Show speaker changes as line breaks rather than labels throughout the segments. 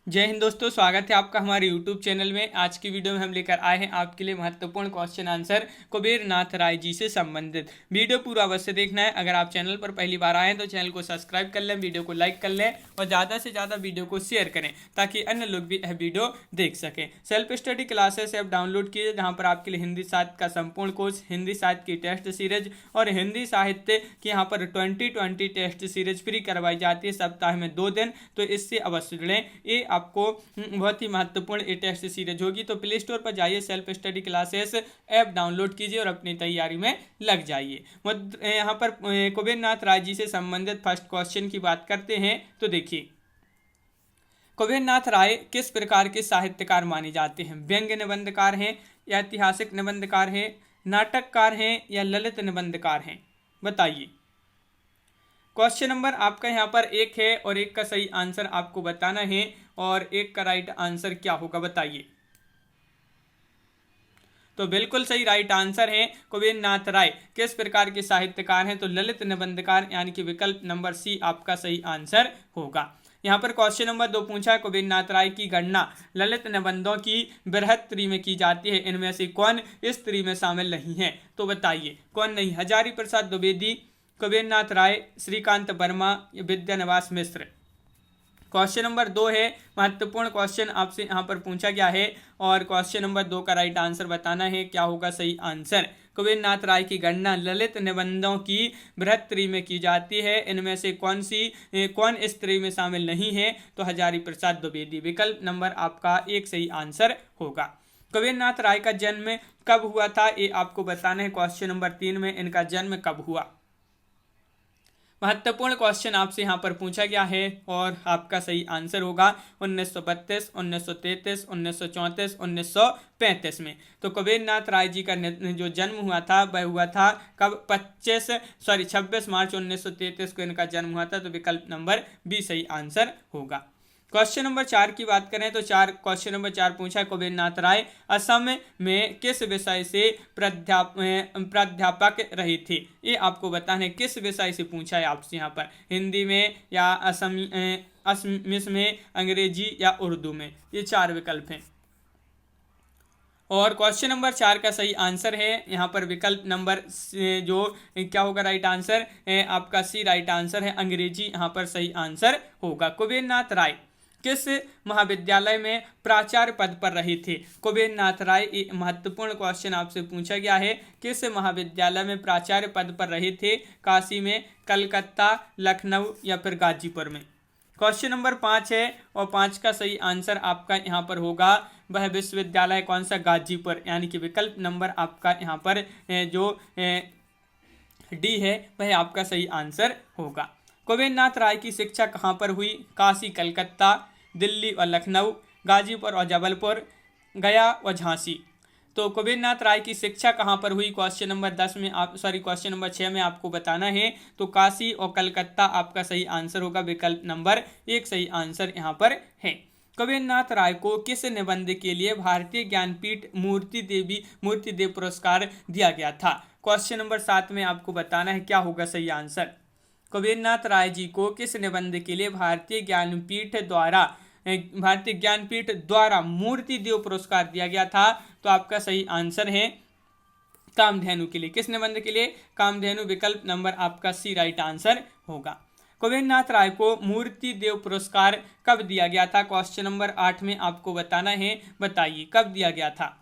जय हिंद दोस्तों, स्वागत है आपका हमारे YouTube चैनल में। आज की वीडियो में हम लेकर आए हैं आपके लिए महत्वपूर्ण क्वेश्चन आंसर कुबेर नाथ राय जी से संबंधित। वीडियो पूरा अवश्य देखना है। अगर आप चैनल पर पहली बार आए हैं तो चैनल को सब्सक्राइब कर लें, वीडियो को लाइक कर लें और ज़्यादा से ज़्यादा वीडियो को शेयर करें ताकि अन्य लोग भी यह वीडियो देख सकें। Self study classes app download कीजिए, जहाँ पर आपके लिए हिंदी साहित्य का संपूर्ण कोर्स, हिंदी साहित्य की टेस्ट सीरीज और हिंदी साहित्य की यहाँ पर 2020 टेस्ट सीरीज फ्री करवाई जाती है सप्ताह में 2 दिन। तो इससे अवश्य जुड़ें। ये आपको बहुत ही महत्वपूर्ण ये टेस्ट सीरीज होगी। तो प्ले स्टोर पर जाइए, self study classes app download कीजिए और अपनी तैयारी में लग जाइए। यहाँ पर कुबेर नाथ राय जी से संबंधित फर्स्ट क्वेश्चन की बात करते हैं। तो देखिए, कुबेर नाथ राय किस प्रकार के साहित्यकार माने जाते हैं? व्यंग्य निबंधकार हैं या ऐतिहासिक निबंधकार हैं, नाटककार हैं या ललित निबंधकार हैं? बताइए। क्वेश्चन नंबर आपका यहाँ पर 1 है और 1 का सही आंसर आपको बताना है और 1 का राइट आंसर क्या होगा बताइए। तो बिल्कुल सही राइट आंसर है। कुबेर नाथ राय किस प्रकार के साहित्यकार हैं? तो ललित निबंधकार, यानी कि विकल्प नंबर सी आपका सही आंसर होगा। यहाँ पर क्वेश्चन नंबर 2 पूछा है, कुबेर नाथ राय की गणना ललित निबंधों की बृहत त्री में की जाती है, इनमें से कौन इस त्री में शामिल नहीं है? तो बताइए कौन नहीं? हजारी प्रसाद द्विवेदी, कुबेर नाथ राय, श्रीकांत वर्मा, विद्यानिवास मिश्र। क्वेश्चन नंबर 2 है, महत्वपूर्ण क्वेश्चन आपसे यहाँ पर पूछा गया है और क्वेश्चन नंबर 2 का राइट आंसर बताना है, क्या होगा सही आंसर। कुबेर नाथ राय की गणना ललित निबंधों की बृहत त्री में की जाती है, इनमें से कौन इस त्री में शामिल नहीं है? तो हजारी प्रसाद द्विवेदी। विकल्प नंबर आपका 1 सही आंसर होगा। कुबेर नाथ राय का जन्म कब हुआ था? ये आपको बताना है। क्वेश्चन नंबर 3 में इनका जन्म कब हुआ? महत्वपूर्ण क्वेश्चन आपसे यहाँ पर पूछा गया है और आपका सही आंसर होगा 1932, 1933, 1934, 1935 में। तो कुबेर नाथ राय जी का जो जन्म हुआ था वह हुआ था कब? 26 मार्च 1933 को इनका जन्म हुआ था। तो विकल्प नंबर बी सही आंसर होगा। क्वेश्चन नंबर 4 की बात करें तो क्वेश्चन नंबर 4 पूछा, कुबेर नाथ राय असम में किस विषय से प्राध्यापक रही थी? ये आपको बताना है किस विषय से पूछा है आपसे यहाँ पर, हिंदी में या असमिस में, अंग्रेजी या उर्दू में। ये 4 विकल्प हैं और क्वेश्चन नंबर 4 का सही आंसर है यहाँ पर विकल्प नंबर जो क्या होगा राइट आंसर आपका सी राइट आंसर है, अंग्रेजी यहाँ पर सही आंसर होगा। कुबेर नाथ राय किस महाविद्यालय में प्राचार्य पद पर रही थी? कुबेर नाथ राय, एक महत्वपूर्ण क्वेश्चन आपसे पूछा गया है, किस महाविद्यालय में प्राचार्य पद पर रहे थे? काशी में, कलकत्ता, लखनऊ या फिर गाजीपुर में? क्वेश्चन नंबर 5 है और 5 का सही आंसर आपका यहाँ पर होगा, वह विश्वविद्यालय कौन सा? गाजीपुर, यानी कि विकल्प नंबर आपका यहाँ पर जो डी है वह आपका सही आंसर होगा। कुबेर नाथ राय की शिक्षा कहाँ पर हुई? काशी, कलकत्ता, दिल्ली और लखनऊ, गाजीपुर और जबलपुर, गया और झांसी। तो कुबेर नाथ राय की शिक्षा कहाँ पर हुई? क्वेश्चन नंबर 6 में आपको बताना है। तो काशी और कलकत्ता आपका सही आंसर होगा। विकल्प नंबर 1 सही आंसर यहाँ पर है। कुबेर नाथ राय को किस निबंध के लिए भारतीय ज्ञानपीठ मूर्ति देव पुरस्कार दिया गया था? क्वेश्चन नंबर 7 में आपको बताना है, क्या होगा सही आंसर। कुबेर नाथ राय जी को किस निबंध के लिए भारतीय ज्ञानपीठ द्वारा मूर्ति देव पुरस्कार दिया गया था? तो आपका सही आंसर है कामधेनु के लिए। किस निबंध के लिए? कामधेनु। विकल्प नंबर आपका सी राइट आंसर होगा। कुबेर नाथ राय को मूर्ति देव पुरस्कार कब दिया गया था? क्वेश्चन नंबर 8 में आपको बताना है, बताइए कब दिया गया था।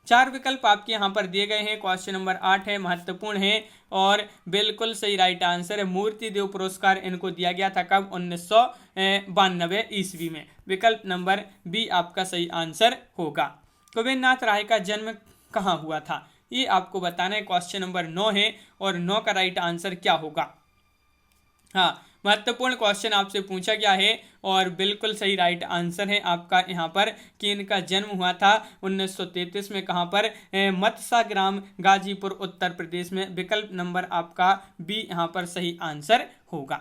4 विकल्प आपके यहाँ पर दिए गए हैं। क्वेश्चन नंबर 8 है, महत्वपूर्ण है और बिल्कुल सही राइट आंसर है। मूर्ति देव पुरस्कार इनको दिया गया था कब? 1992 ईस्वी में। विकल्प नंबर बी आपका सही आंसर होगा। कुबेर नाथ राय का जन्म कहाँ हुआ था? ये आपको बताना है। क्वेश्चन नंबर 9 है और 9 का राइट आंसर क्या होगा? हाँ, महत्वपूर्ण क्वेश्चन आपसे पूछा गया है और बिल्कुल सही राइट आंसर है आपका यहाँ पर कि इनका जन्म हुआ था 1933 में। कहाँ पर? मत्सा ग्राम, गाजीपुर, उत्तर प्रदेश में। विकल्प नंबर आपका बी यहाँ पर सही आंसर होगा।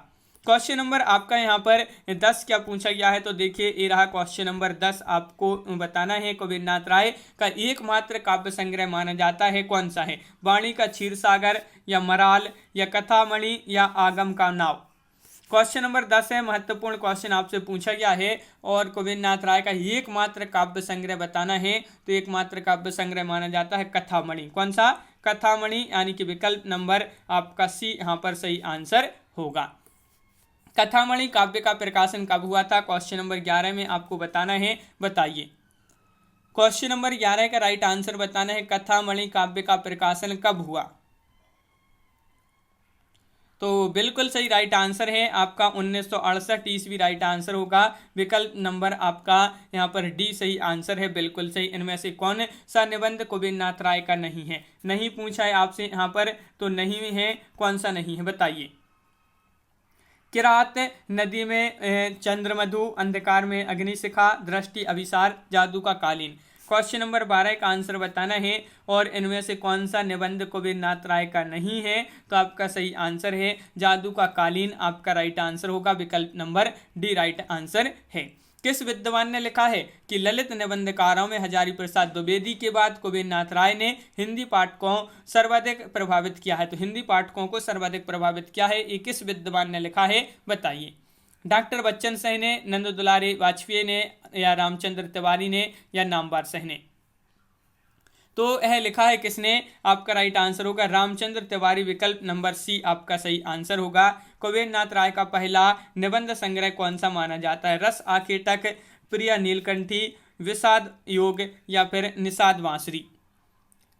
क्वेश्चन नंबर आपका यहाँ पर 10 क्या पूछा गया है? तो देखिए, ये रहा क्वेश्चन नंबर 10। आपको बताना है कुबेर नाथ राय का एकमात्र काव्य संग्रह माना जाता है, कौन सा है? वाणी का क्षीर सागर या मराल या कथामणि या आगम का नाव? क्वेश्चन नंबर 10 है, महत्वपूर्ण क्वेश्चन आपसे पूछा गया है और कुबेरनाथ राय का एकमात्र काव्य संग्रह बताना है। तो एकमात्र काव्य संग्रह माना जाता है कथामणि। कौन सा? कथामणि, यानी कि विकल्प नंबर आपका सी यहाँ पर सही आंसर होगा। कथामणि काव्य का प्रकाशन कब हुआ था? क्वेश्चन नंबर 11 में आपको बताना है, बताइए। क्वेश्चन नंबर 11 का राइट आंसर बताना है, कथामणि काव्य का प्रकाशन कब हुआ? तो बिल्कुल सही राइट आंसर है आपका 1968 ईस्वी राइट आंसर होगा। विकल्प नंबर आपका यहाँ पर डी सही आंसर है, बिल्कुल सही। इनमें से कौन सा निबंध कुबेरनाथ राय का नहीं है? नहीं पूछा है आपसे यहाँ पर, तो नहीं है, कौन सा नहीं है बताइए। किरात नदी में चंद्रमधु, अंधकार में अग्निशिखा, दृष्टि अभिसार, जादू का कालीन। क्वेश्चन नंबर 12 का आंसर बताना है और इनमें से कौन सा निबंध कुबेरनाथ राय का नहीं है? तो आपका सही आंसर है जादू का कालीन, आपका राइट आंसर होगा। विकल्प नंबर डी राइट आंसर है। किस विद्वान ने लिखा है कि ललित निबंधकारों में हजारी प्रसाद द्विवेदी के बाद कुबेरनाथ राय ने हिंदी पाठकों सर्वाधिक प्रभावित किया है? तो हिंदी पाठकों को सर्वाधिक प्रभावित किया है, ये किस विद्वान ने लिखा है बताइए। डॉक्टर बच्चन सिंह ने, नंद दुलारी वाजपेयी ने, या रामचंद्र तिवारी ने, या नामवर सिंह ने? तो यह लिखा है किसने? आपका राइट आंसर होगा रामचंद्र तिवारी, विकल्प नंबर सी आपका सही आंसर होगा। कुबेरनाथ राय का पहला निबंध संग्रह कौन सा माना जाता है? रस आखेटक, प्रिय नीलकंठी, विषाद योग, या फिर निषाद बांसुरी?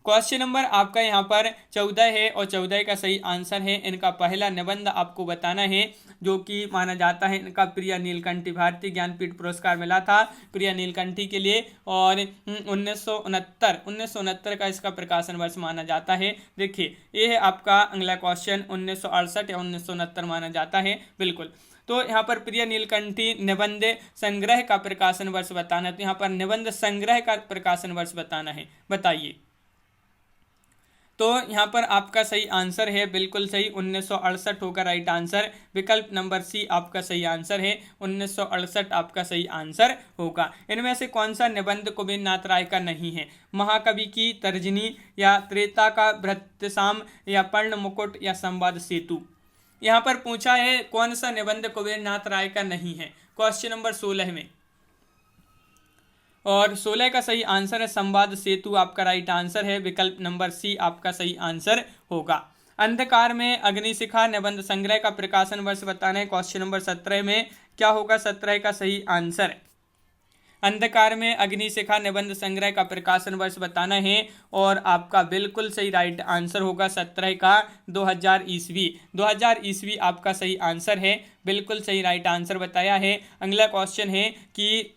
क्वेश्चन नंबर आपका यहाँ पर 14 है और 14 का सही आंसर है, इनका पहला निबंध आपको बताना है, जो कि माना जाता है इनका प्रिय नीलकंठी। भारतीय ज्ञानपीठ पुरस्कार मिला था प्रिय नीलकंठी के लिए और 1969 का इसका प्रकाशन वर्ष माना जाता है। देखिए ये है आपका अगला क्वेश्चन, 1968 या 1969 माना जाता है, बिल्कुल। तो यहाँ पर प्रिय नीलकंठी निबंध संग्रह का प्रकाशन वर्ष बताना है, तो यहाँ पर निबंध संग्रह का प्रकाशन वर्ष बताना है, बताइए। तो यहाँ पर आपका सही आंसर है, बिल्कुल सही, 1968 होगा राइट आंसर। विकल्प नंबर सी आपका सही आंसर है, 1968 आपका सही आंसर होगा। इनमें से कौन सा निबंध कुबेरनाथ राय का नहीं है? महाकवि की तर्जनी, या त्रेता का भृत्यसाम, या पर्ण मुकुट, या संवाद सेतु? यहाँ पर पूछा है कौन सा निबंध कुबेरनाथ राय का नहीं है, क्वेश्चन नंबर 16 में, और 16 का सही आंसर है संवाद सेतु, आपका राइट आंसर है। विकल्प नंबर सी आपका सही आंसर होगा। अंधकार में अग्निशिखा निबंध संग्रह का प्रकाशन वर्ष बताना है, क्वेश्चन नंबर 17 में, क्या होगा 17 का सही आंसर? अंधकार में अग्निशिखा निबंध संग्रह का प्रकाशन वर्ष बताना है और आपका बिल्कुल सही राइट आंसर होगा 17 का 2000 ईस्वी। 2000 ईस्वी आपका सही आंसर है, बिल्कुल सही राइट आंसर बताया है। अगला क्वेश्चन है कि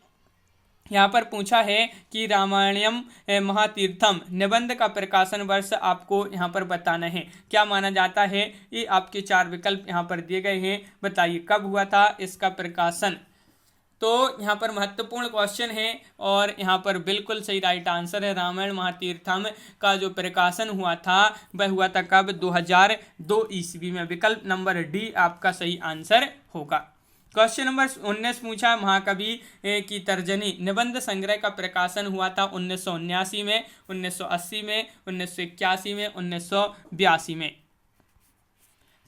यहाँ पर पूछा है कि रामायणम महातीर्थम निबंध का प्रकाशन वर्ष आपको यहाँ पर बताना है, क्या माना जाता है? ये आपके 4 विकल्प यहाँ पर दिए गए हैं, बताइए कब हुआ था इसका प्रकाशन। तो यहाँ पर महत्वपूर्ण क्वेश्चन है और यहाँ पर बिल्कुल सही राइट आंसर है, रामायण महातीर्थम का जो प्रकाशन हुआ था वह हुआ था कब? 2002 ईस्वी में। विकल्प नंबर डी आपका सही आंसर होगा। क्वेश्चन नंबर 19 पूछा, महाकवि की तर्जनी निबंध संग्रह का प्रकाशन हुआ था 1979 में, 1980 में, 1981 में, 1982 में?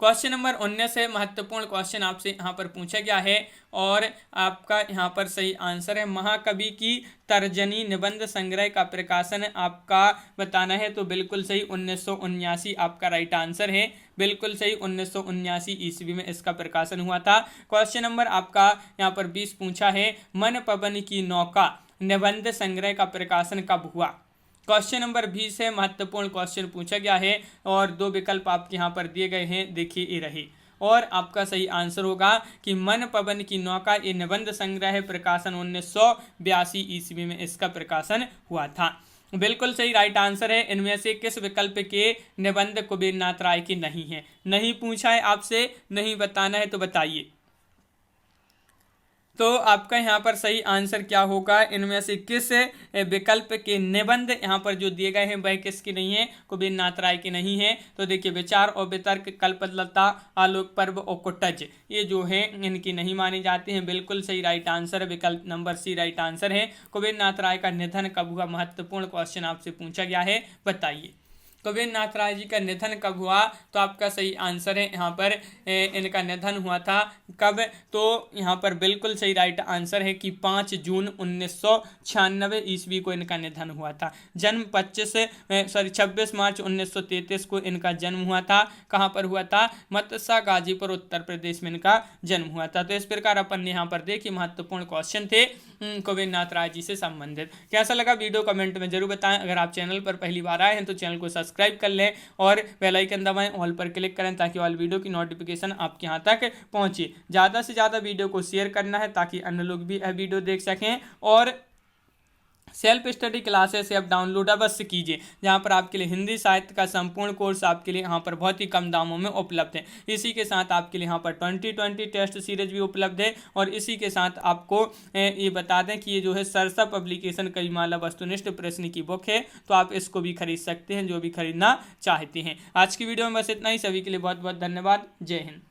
क्वेश्चन नंबर 19 है, महत्वपूर्ण क्वेश्चन आपसे यहाँ पर पूछा गया है और आपका यहाँ पर सही आंसर है महाकवि की तर्जनी निबंध संग्रह का प्रकाशन आपका बताना है, तो बिल्कुल सही 1979 आपका राइट आंसर है, बिल्कुल सही 1979 ईस्वी में इसका प्रकाशन हुआ था। क्वेश्चन नंबर आपका यहाँ पर 20 पूछा है, मन पवन की नौका निबंध संग्रह का प्रकाशन कब हुआ? क्वेश्चन नंबर 20 है, महत्वपूर्ण क्वेश्चन पूछा गया है और 2 विकल्प आपके यहाँ पर दिए गए हैं, देखिए ये रहे, और आपका सही आंसर होगा कि मन पवन की नौका ये निबंध संग्रह है, प्रकाशन 1982 ईस्वी में इसका प्रकाशन हुआ था। बिल्कुल सही राइट आंसर है। इनमें से किस विकल्प के निबंध कुबेरनाथ राय के नहीं है? नहीं पूछा है आपसे, नहीं बताना है, तो बताइए। तो आपका यहाँ पर सही आंसर क्या होगा? इनमें से किस विकल्प के निबंध यहाँ पर जो दिए गए हैं वह किसके नहीं है? कुबेरनाथ राय के नहीं है। तो देखिए विचार और वितर्क, कल्पलता, आलोक पर्व और कुटज, ये जो है इनकी नहीं मानी जाती हैं। बिल्कुल सही राइट आंसर विकल्प नंबर सी राइट आंसर है। कुबेरनाथ राय का निधन कब हुआ? महत्वपूर्ण क्वेश्चन आपसे पूछा गया है, बताइए। कुबेर नाथ राय जी का निधन कब हुआ? तो आपका सही आंसर है यहाँ पर इनका निधन हुआ था कब? तो यहाँ पर बिल्कुल सही राइट आंसर है कि 5 जून 1996 ईस्वी को इनका निधन हुआ था। जन्म 26 मार्च 1933 को इनका जन्म हुआ था। कहाँ पर हुआ था? मतसा गाजीपुर उत्तर प्रदेश में इनका जन्म हुआ था। तो इस प्रकार अपन ने यहाँ पर देखिए महत्वपूर्ण क्वेश्चन थे कुबेर नाथ राय जी से संबंधित। कैसा लगा वीडियो कमेंट में जरूर बताएं। अगर आप चैनल पर पहली बार आए हैं तो चैनल को सब्सक्राइब कर लें और बेल आइकन दबाएं, ऑल पर क्लिक करें ताकि ऑल वीडियो की नोटिफिकेशन आपके यहाँ तक पहुंचे। ज़्यादा से ज़्यादा वीडियो को शेयर करना है ताकि अन्य लोग भी यह वीडियो देख सकें। और self study classes app download अवश्य कीजिए, जहां पर आपके लिए हिंदी साहित्य का संपूर्ण कोर्स आपके लिए यहाँ पर बहुत ही कम दामों में उपलब्ध है। इसी के साथ आपके लिए यहाँ पर 2020 टेस्ट सीरीज भी उपलब्ध है। और इसी के साथ आपको ये बता दें कि ये जो है सरसा पब्लिकेशन कईमाला वस्तुनिष्ठ प्रश्न की बुक है, तो आप इसको भी खरीद सकते हैं जो भी खरीदना चाहते हैं। आज की वीडियो में बस इतना ही। सभी के लिए बहुत बहुत धन्यवाद। जय हिंद।